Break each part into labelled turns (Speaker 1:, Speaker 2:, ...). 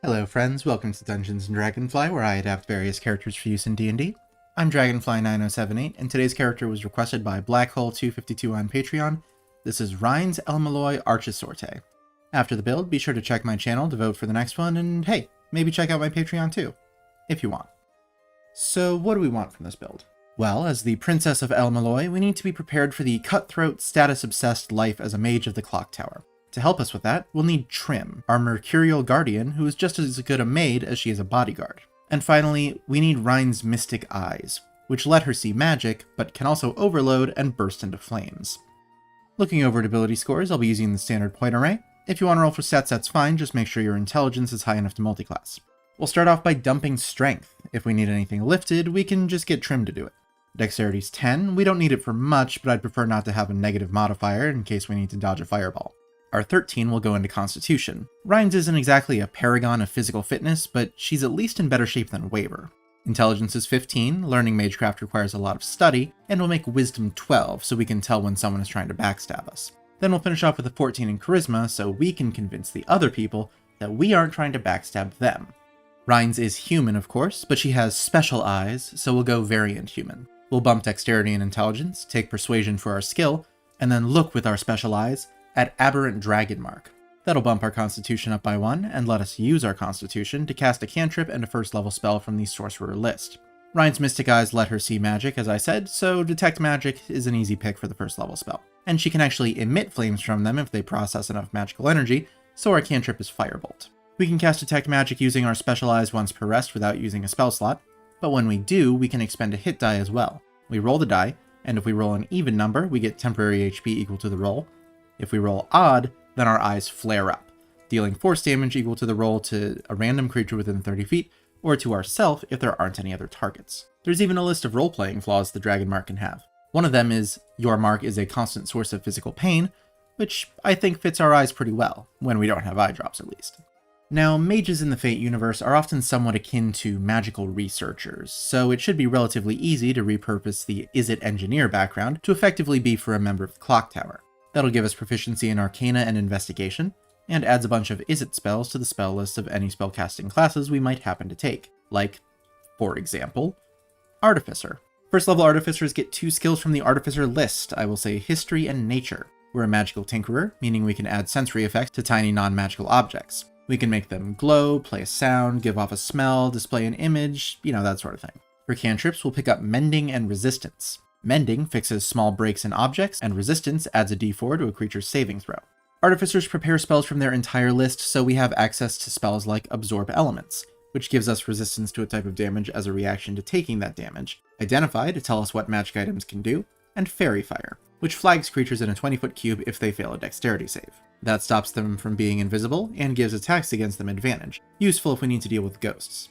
Speaker 1: Hello friends, welcome to Dungeons & Dragonfly, where I adapt various characters for use in D&D. I'm Dragonfly9078, and today's character was requested by Blackhole252 on Patreon. This is Reines, El-Melloi, Archisorte. After the build, be sure to check my channel to vote for the next one, and hey, maybe check out my Patreon too, if you want. So what do we want from this build? Well, as the Princess of El-Melloi, we need to be prepared for the cutthroat, status-obsessed life as a mage of the Clock Tower. To help us with that, we'll need Trim, our mercurial guardian, who is just as good a maid as she is a bodyguard. And finally, we need Reines' mystic eyes, which let her see magic, but can also overload and burst into flames. Looking over at ability scores, I'll be using the standard point array. If you want to roll for stats, that's fine, just make sure your intelligence is high enough to multiclass. We'll start off by dumping strength. If we need anything lifted, we can just get Trim to do it. Dexterity's 10, we don't need it for much, but I'd prefer not to have a negative modifier in case we need to dodge a fireball. Our 13 will go into Constitution. Reines isn't exactly a paragon of physical fitness, but she's at least in better shape than Waver. Intelligence is 15, learning Magecraft requires a lot of study, and we'll make Wisdom 12 so we can tell when someone is trying to backstab us. Then we'll finish off with a 14 in Charisma so we can convince the other people that we aren't trying to backstab them. Reines is human, of course, but she has special eyes, so we'll go Variant Human. We'll bump Dexterity and Intelligence, take Persuasion for our skill, and then look with our special eyes at Aberrant Dragon Mark. That'll bump our Constitution up by 1 and let us use our Constitution to cast a cantrip and a first level spell from the Sorcerer list. Reines' Mystic Eyes let her see magic, as I said, so Detect Magic is an easy pick for the first level spell. And she can actually emit flames from them if they process enough magical energy, so our cantrip is Firebolt. We can cast Detect Magic using our Special Eyes once per rest without using a spell slot, but when we do, we can expend a hit die as well. We roll the die, and if we roll an even number, we get temporary HP equal to the roll. If we roll odd, then our eyes flare up, dealing force damage equal to the roll to a random creature within 30 feet, or to ourself if there aren't any other targets. There's even a list of role-playing flaws the Dragon Mark can have. One of them is, your mark is a constant source of physical pain, which I think fits our eyes pretty well, when we don't have eye drops at least. Now, mages in the Fate universe are often somewhat akin to magical researchers, so it should be relatively easy to repurpose the Izzet Engineer background to effectively be for a member of the Clock Tower. That'll give us proficiency in Arcana and Investigation, and adds a bunch of Izzet spells to the spell list of any spellcasting classes we might happen to take, like, for example, Artificer. First level Artificers get 2 skills from the Artificer list, I will say History and Nature. We're a magical tinkerer, meaning we can add sensory effects to tiny non-magical objects. We can make them glow, play a sound, give off a smell, display an image, that sort of thing. For cantrips, we'll pick up Mending and Resistance. Mending fixes small breaks in objects, and Resistance adds a d4 to a creature's saving throw. Artificers prepare spells from their entire list, so we have access to spells like Absorb Elements, which gives us resistance to a type of damage as a reaction to taking that damage, Identify to tell us what magic items can do, and Fairy Fire, which flags creatures in a 20-foot cube if they fail a dexterity save. That stops them from being invisible, and gives attacks against them advantage, useful if we need to deal with ghosts.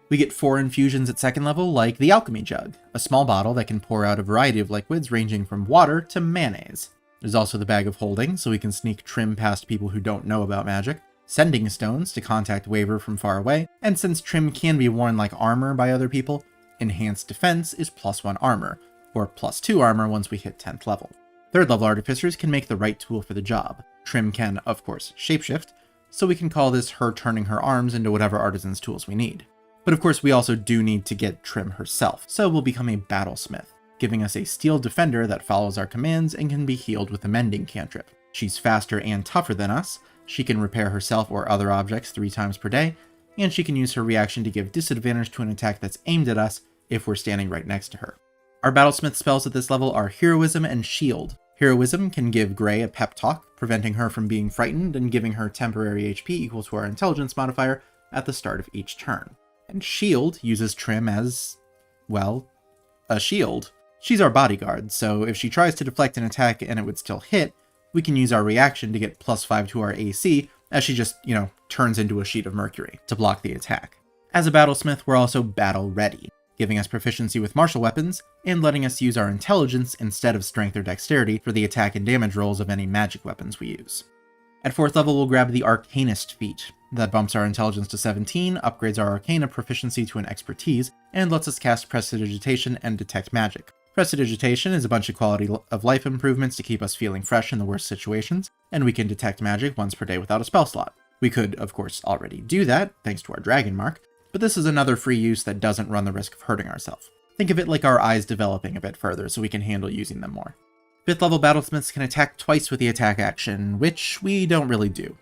Speaker 1: We get 4 infusions at 2nd level, like the Alchemy Jug, a small bottle that can pour out a variety of liquids ranging from water to mayonnaise. There's also the Bag of Holding, so we can sneak Trim past people who don't know about magic, Sending Stones to contact Waver from far away, and since Trim can be worn like armor by other people, Enhanced Defense is +1 armor, or +2 armor once we hit 10th level. 3rd level Artificers can make the right tool for the job. Trim can, of course, shapeshift, so we can call this her turning her arms into whatever artisan's tools we need. But of course we also do need to get Trim herself, so we'll become a Battlesmith, giving us a steel defender that follows our commands and can be healed with a Mending cantrip. She's faster and tougher than us, she can repair herself or other objects 3 times per day, and she can use her reaction to give disadvantage to an attack that's aimed at us if we're standing right next to her. Our Battlesmith spells at this level are Heroism and Shield. Heroism can give Grey a pep talk, preventing her from being frightened and giving her temporary HP equal to our Intelligence modifier at the start of each turn. And Shield uses Trim as, well, a shield. She's our bodyguard, so if she tries to deflect an attack and it would still hit, we can use our reaction to get +5 to our AC, as she just, turns into a sheet of mercury to block the attack. As a Battlesmith, we're also battle ready, giving us proficiency with martial weapons, and letting us use our Intelligence instead of Strength or Dexterity for the attack and damage rolls of any magic weapons we use. At 4th level, we'll grab the Arcanist feat. That bumps our Intelligence to 17, upgrades our Arcana proficiency to an Expertise, and lets us cast Prestidigitation and Detect Magic. Prestidigitation is a bunch of quality of life improvements to keep us feeling fresh in the worst situations, and we can detect magic once per day without a spell slot. We could, of course, already do that, thanks to our dragon mark, but this is another free use that doesn't run the risk of hurting ourselves. Think of it like our eyes developing a bit further so we can handle using them more. 5th level battlesmiths can attack twice with the attack action, which we don't really do.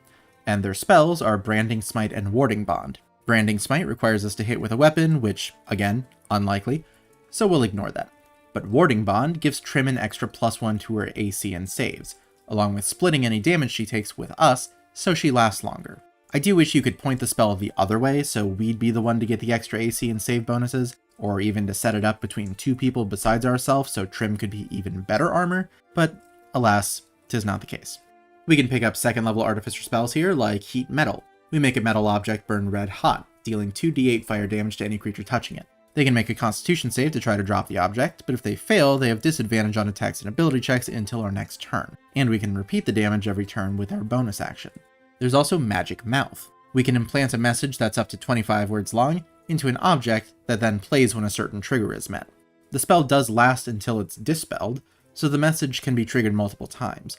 Speaker 1: And their spells are Branding Smite and Warding Bond. Branding Smite requires us to hit with a weapon, which, again, unlikely, so we'll ignore that. But Warding Bond gives Trim an extra +1 to her AC and saves, along with splitting any damage she takes with us, so she lasts longer. I do wish you could point the spell the other way, so we'd be the one to get the extra AC and save bonuses, or even to set it up between 2 people besides ourselves so Trim could be even better armor, but alas, 'tis not the case. We can pick up 2nd level artificer spells here, like Heat Metal. We make a metal object burn red hot, dealing 2d8 fire damage to any creature touching it. They can make a constitution save to try to drop the object, but if they fail, they have disadvantage on attacks and ability checks until our next turn, and we can repeat the damage every turn with our bonus action. There's also Magic Mouth. We can implant a message that's up to 25 words long into an object that then plays when a certain trigger is met. The spell does last until it's dispelled, so the message can be triggered multiple times,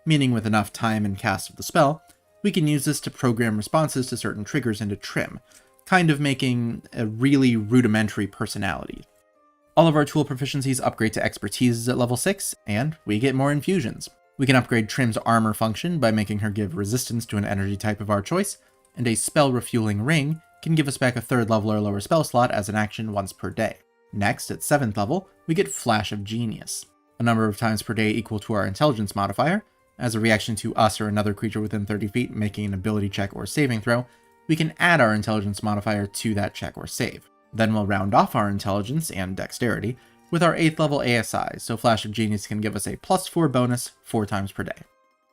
Speaker 1: meaning with enough time and cast of the spell, we can use this to program responses to certain triggers into Trim, kind of making a really rudimentary personality. All of our tool proficiencies upgrade to expertise at level 6, and we get more infusions. We can upgrade Trim's armor function by making her give resistance to an energy type of our choice, and a spell refueling ring can give us back a 3rd level or lower spell slot as an action once per day. Next, at 7th level, we get Flash of Genius, a number of times per day equal to our intelligence modifier. As a reaction to us or another creature within 30 feet making an ability check or saving throw, we can add our intelligence modifier to that check or save. Then we'll round off our intelligence and dexterity with our 8th level ASI, so Flash of Genius can give us a +4 bonus 4 times per day.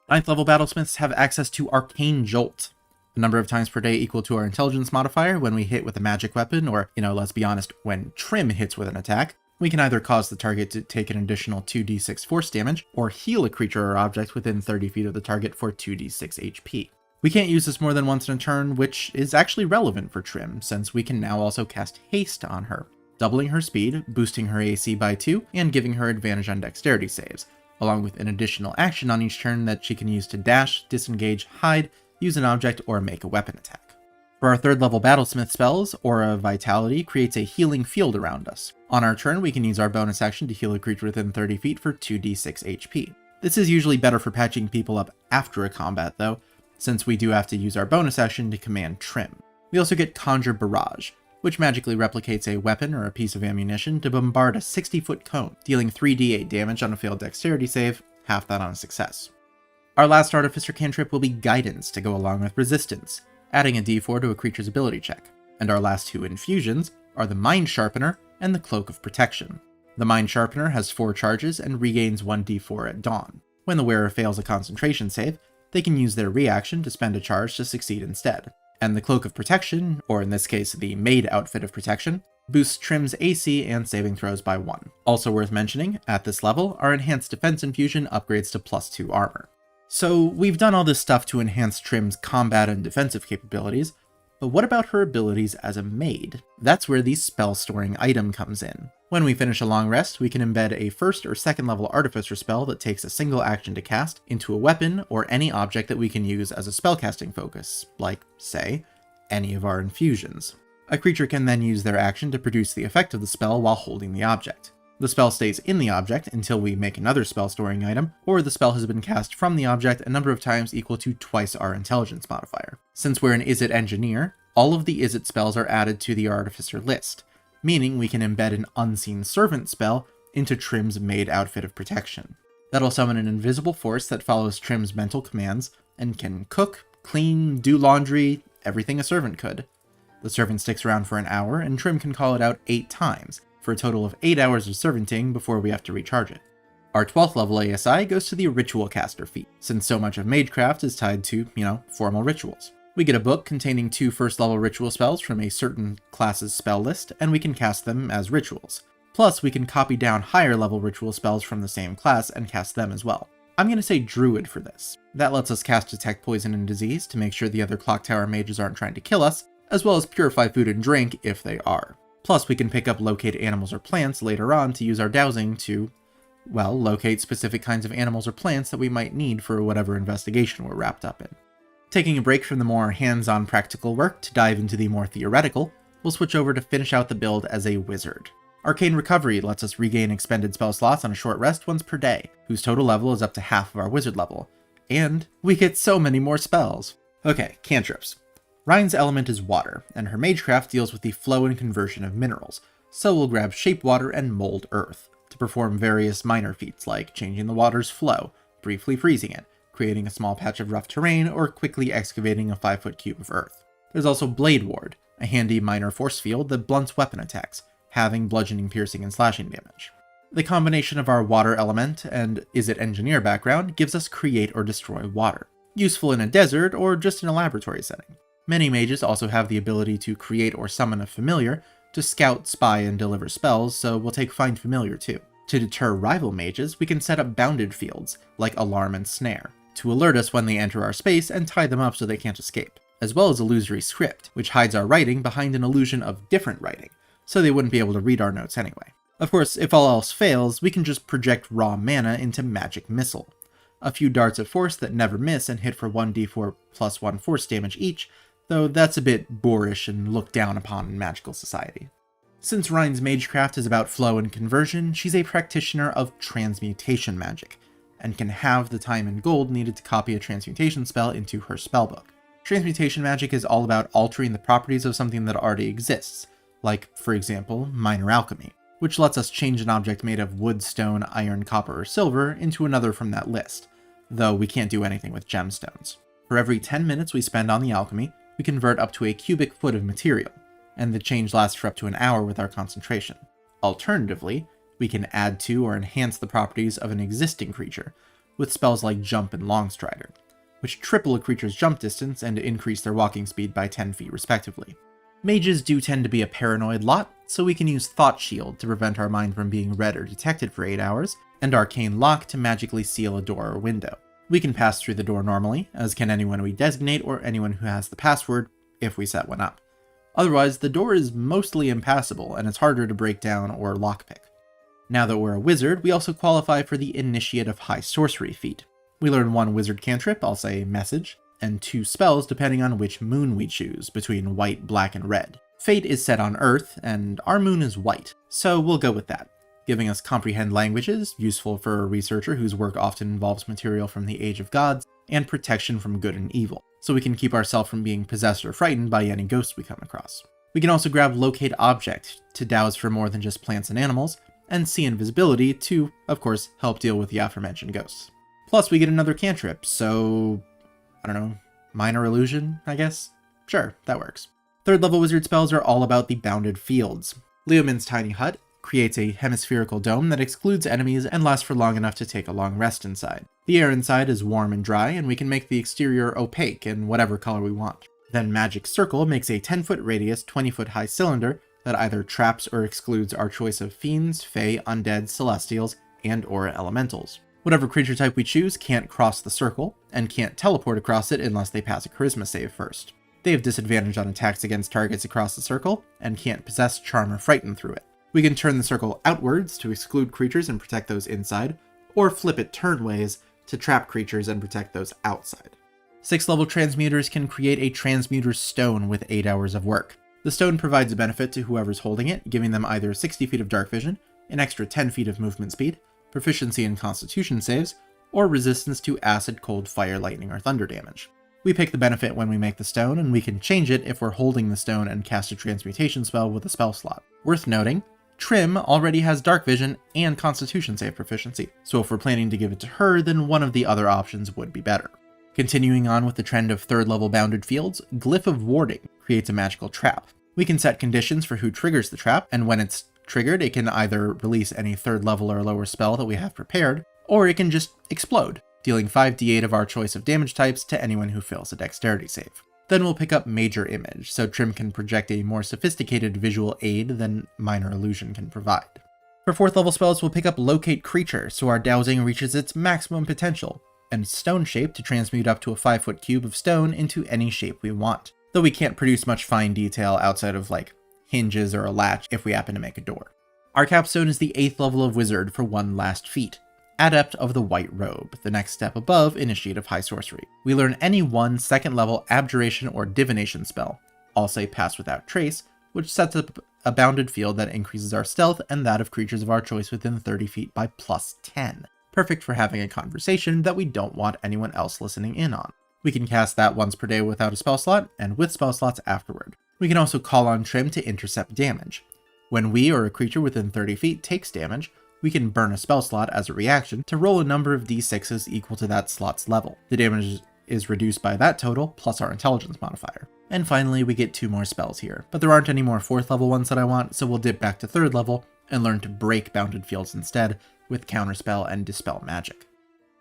Speaker 1: 9th level battlesmiths have access to Arcane Jolt, a number of times per day equal to our intelligence modifier when we hit with a magic weapon, or, let's be honest, when Trim hits with an attack. We can either cause the target to take an additional 2d6 force damage, or heal a creature or object within 30 feet of the target for 2d6 HP. We can't use this more than once in a turn, which is actually relevant for Trim, since we can now also cast Haste on her, doubling her speed, boosting her AC by 2, and giving her advantage on dexterity saves, along with an additional action on each turn that she can use to dash, disengage, hide, use an object, or make a weapon attack. For our 3rd level battlesmith spells, Aura of Vitality creates a healing field around us. On our turn, we can use our bonus action to heal a creature within 30 feet for 2d6 HP. This is usually better for patching people up after a combat though, since we do have to use our bonus action to command Trim. We also get Conjure Barrage, which magically replicates a weapon or a piece of ammunition to bombard a 60-foot cone, dealing 3d8 damage on a failed dexterity save, half that on a success. Our last artificer cantrip will be Guidance to go along with Resistance, adding a d4 to a creature's ability check. And our last 2 infusions are the Mind Sharpener and the Cloak of Protection. The Mind Sharpener has 4 charges and regains 1d4 at dawn. When the wearer fails a concentration save, they can use their reaction to spend a charge to succeed instead. And the Cloak of Protection, or in this case the Maid Outfit of Protection, boosts Trim's AC and saving throws by 1. Also worth mentioning, at this level, our Enhanced Defense infusion upgrades to +2 armor. So we've done all this stuff to enhance Trim's combat and defensive capabilities, but what about her abilities as a maid? That's where the spell storing item comes in. When we finish a long rest, we can embed a 1st or 2nd level artificer spell that takes a single action to cast into a weapon or any object that we can use as a spellcasting focus, like, say, any of our infusions. A creature can then use their action to produce the effect of the spell while holding the object. The spell stays in the object until we make another spell storing item, or the spell has been cast from the object a number of times equal to twice our intelligence modifier. Since we're an Izzet Engineer, all of the Izzet spells are added to the Artificer list, meaning we can embed an Unseen Servant spell into Trim's Maid Outfit of Protection. That'll summon an invisible force that follows Trim's mental commands and can cook, clean, do laundry, everything a servant could. The servant sticks around for an hour, and Trim can call it out 8 times, for a total of 8 hours of servanting before we have to recharge it. Our 12th level ASI goes to the Ritual Caster feat, since so much of Magecraft is tied to, formal rituals. We get a book containing 2 1st level ritual spells from a certain class's spell list, and we can cast them as rituals. Plus, we can copy down higher level ritual spells from the same class and cast them as well. I'm going to say Druid for this. That lets us cast Detect Poison and Disease to make sure the other Clock Tower mages aren't trying to kill us, as well as Purify Food and Drink if they are. Plus, we can pick up Locate Animals or Plants later on to use our dowsing to, locate specific kinds of animals or plants that we might need for whatever investigation we're wrapped up in. Taking a break from the more hands-on practical work to dive into the more theoretical, we'll switch over to finish out the build as a wizard. Arcane Recovery lets us regain expended spell slots on a short rest once per day, whose total level is up to half of our wizard level. And we get so many more spells! Okay, cantrips. Reines' element is water, and her magecraft deals with the flow and conversion of minerals, so we'll grab Shape Water and Mold Earth to perform various minor feats like changing the water's flow, briefly freezing it, creating a small patch of rough terrain, or quickly excavating a 5-foot cube of earth. There's also Blade Ward, a handy minor force field that blunts weapon attacks, having bludgeoning, piercing, and slashing damage. The combination of our water element and Izzet Engineer background gives us Create or Destroy Water, useful in a desert or just in a laboratory setting. Many mages also have the ability to create or summon a familiar to scout, spy, and deliver spells, so we'll take Find Familiar too. To deter rival mages, we can set up bounded fields, like Alarm and Snare, to alert us when they enter our space and tie them up so they can't escape, as well as Illusory Script, which hides our writing behind an illusion of different writing, so they wouldn't be able to read our notes anyway. Of course, if all else fails, we can just project raw mana into Magic Missile, a few darts of force that never miss and hit for 1d4 plus 1 force damage each, though that's a bit boorish and looked down upon in magical society. Since Reines' magecraft is about flow and conversion, she's a practitioner of transmutation magic, and can have the time and gold needed to copy a transmutation spell into her spellbook. Transmutation magic is all about altering the properties of something that already exists, like, for example, minor alchemy, which lets us change an object made of wood, stone, iron, copper, or silver into another from that list, though we can't do anything with gemstones. For every 10 minutes we spend on the alchemy, we convert up to a cubic foot of material, and the change lasts for up to an hour with our concentration. Alternatively, we can add to or enhance the properties of an existing creature, with spells like Jump and Longstrider, which triple a creature's jump distance and increase their walking speed by 10 feet respectively. Mages do tend to be a paranoid lot, so we can use Thought Shield to prevent our mind from being read or detected for 8 hours, and Arcane Lock to magically seal a door or window. We can pass through the door normally, as can anyone we designate or anyone who has the password, if we set one up. Otherwise, the door is mostly impassable, and it's harder to break down or lockpick. Now that we're a wizard, we also qualify for the Initiate of High Sorcery feat. We learn 1 wizard cantrip, I'll say Message, and 2 spells depending on which moon we choose, between white, black, and red. Fate is set on Earth, and our moon is white, so we'll go with that, giving us Comprehend Languages, useful for a researcher whose work often involves material from the Age of Gods, and Protection from Good and Evil, so we can keep ourselves from being possessed or frightened by any ghosts we come across. We can also grab Locate Object to douse for more than just plants and animals, and See Invisibility to, of course, help deal with the aforementioned ghosts. Plus, we get another cantrip, so I don't know, Minor Illusion, I guess? Sure, that works. 3rd level wizard spells are all about the bounded fields. Leomund's Tiny Hut creates a hemispherical dome that excludes enemies and lasts for long enough to take a long rest inside. The air inside is warm and dry, and we can make the exterior opaque in whatever color we want. Then Magic Circle makes a 10-foot radius, 20-foot high cylinder that either traps or excludes our choice of fiends, fae, undead, celestials, and or elementals. Whatever creature type we choose can't cross the circle, and can't teleport across it unless they pass a charisma save first. They have disadvantage on attacks against targets across the circle, and can't possess, charm, or frighten through it. We can turn the circle outwards to exclude creatures and protect those inside, or flip it turnways to trap creatures and protect those outside. 6th level transmuters can create a transmuter stone with 8 hours of work. The stone provides a benefit to whoever's holding it, giving them either 60 feet of dark vision, an extra 10 feet of movement speed, proficiency in constitution saves, or resistance to acid, cold, fire, lightning, or thunder damage. We pick the benefit when we make the stone, and we can change it if we're holding the stone and cast a transmutation spell with a spell slot. Worth noting, Trim already has dark vision and constitution save proficiency, so if we're planning to give it to her, then one of the other options would be better. Continuing on with the trend of 3rd level bounded fields, Glyph of Warding creates a magical trap. We can set conditions for who triggers the trap, and when it's triggered, it can either release any 3rd level or lower spell that we have prepared, or it can just explode, dealing 5d8 of our choice of damage types to anyone who fails a dexterity save. Then we'll pick up Major Image, so Trim can project a more sophisticated visual aid than Minor Illusion can provide. For 4th level spells, we'll pick up Locate Creature, so our dowsing reaches its maximum potential, and Stone Shape to transmute up to a 5-foot cube of stone into any shape we want, though we can't produce much fine detail outside of like hinges or a latch if we happen to make a door. Our capstone is the 8th level of Wizard for one last feat, Adept of the White Robe, the next step above Initiate of High Sorcery. We learn any one second level Abjuration or Divination spell, I'll say Pass Without Trace, which sets up a bounded field that increases our stealth and that of creatures of our choice within 30 feet by +10. Perfect for having a conversation that we don't want anyone else listening in on. We can cast that once per day without a spell slot, and with spell slots afterward. We can also call on Trim to intercept damage. When we or a creature within 30 feet takes damage, we can burn a spell slot as a reaction to roll a number of d6s equal to that slot's level. The damage is reduced by that total, plus our intelligence modifier. And finally, we get 2 more spells here, but there aren't any more 4th level ones that I want, so we'll dip back to 3rd level and learn to break bounded fields instead with Counterspell and Dispel Magic.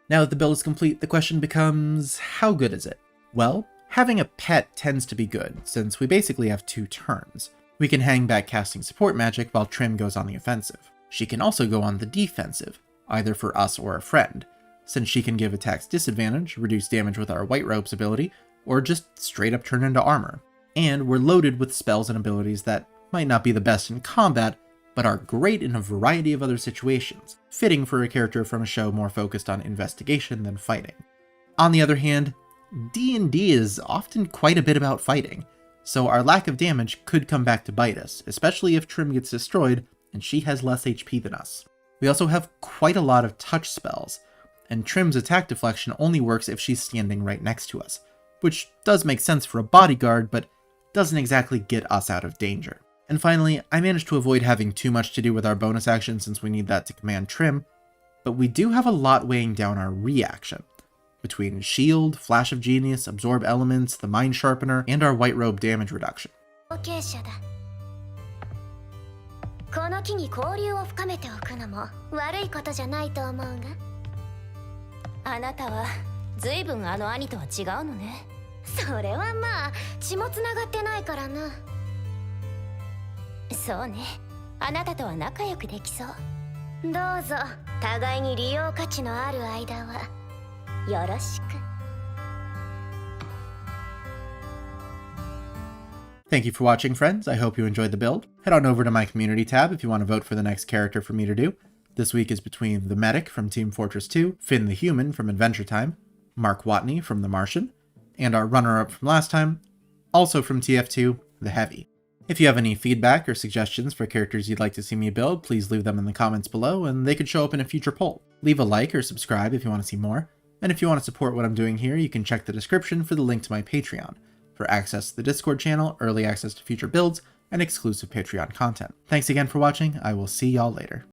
Speaker 1: Now that the build is complete, the question becomes, how good is it? Well, having a pet tends to be good, since we basically have 2 turns. We can hang back casting support magic while Trim goes on the offensive. She can also go on the defensive, either for us or a friend, since she can give attacks disadvantage, reduce damage with our White Robe's ability, or just straight up turn into armor. And we're loaded with spells and abilities that might not be the best in combat, but are great in a variety of other situations, fitting for a character from a show more focused on investigation than fighting. On the other hand, D&D is often quite a bit about fighting, so our lack of damage could come back to bite us, especially if Trim gets destroyed and she has less HP than us. We also have quite a lot of touch spells, and Trim's attack deflection only works if she's standing right next to us, which does make sense for a bodyguard, but doesn't exactly get us out of danger. And finally, I managed to avoid having too much to do with our bonus action since we need that to command Trim, but we do have a lot weighing down our reaction. Between Shield, Flash of Genius, Absorb Elements, the Mind Sharpener, and our White Robe damage reduction.
Speaker 2: この木に交流を深めておくのも悪いことじゃないと思うが。あなたは随分あの兄とは違うのね。それはまあ血もつながってないからな。そうね。あなたとは仲良くできそう。どうぞ互いに利用価値のある間はよろしく。
Speaker 1: Thank you for watching, friends. I hope you enjoyed the build. Head on over to my community tab if you want to vote for the next character for me to do. This week is between the Medic from Team Fortress 2, Finn the Human from Adventure Time, Mark Watney from The Martian, and our runner-up from last time, also from TF2, the Heavy. If you have any feedback or suggestions for characters you'd like to see me build, please leave them in the comments below and they could show up in a future poll. Leave a like or subscribe if you want to see more, and if you want to support what I'm doing here, you can check the description for the link to my Patreon, for access to the Discord channel, early access to future builds, and exclusive Patreon content. Thanks again for watching. I will see y'all later.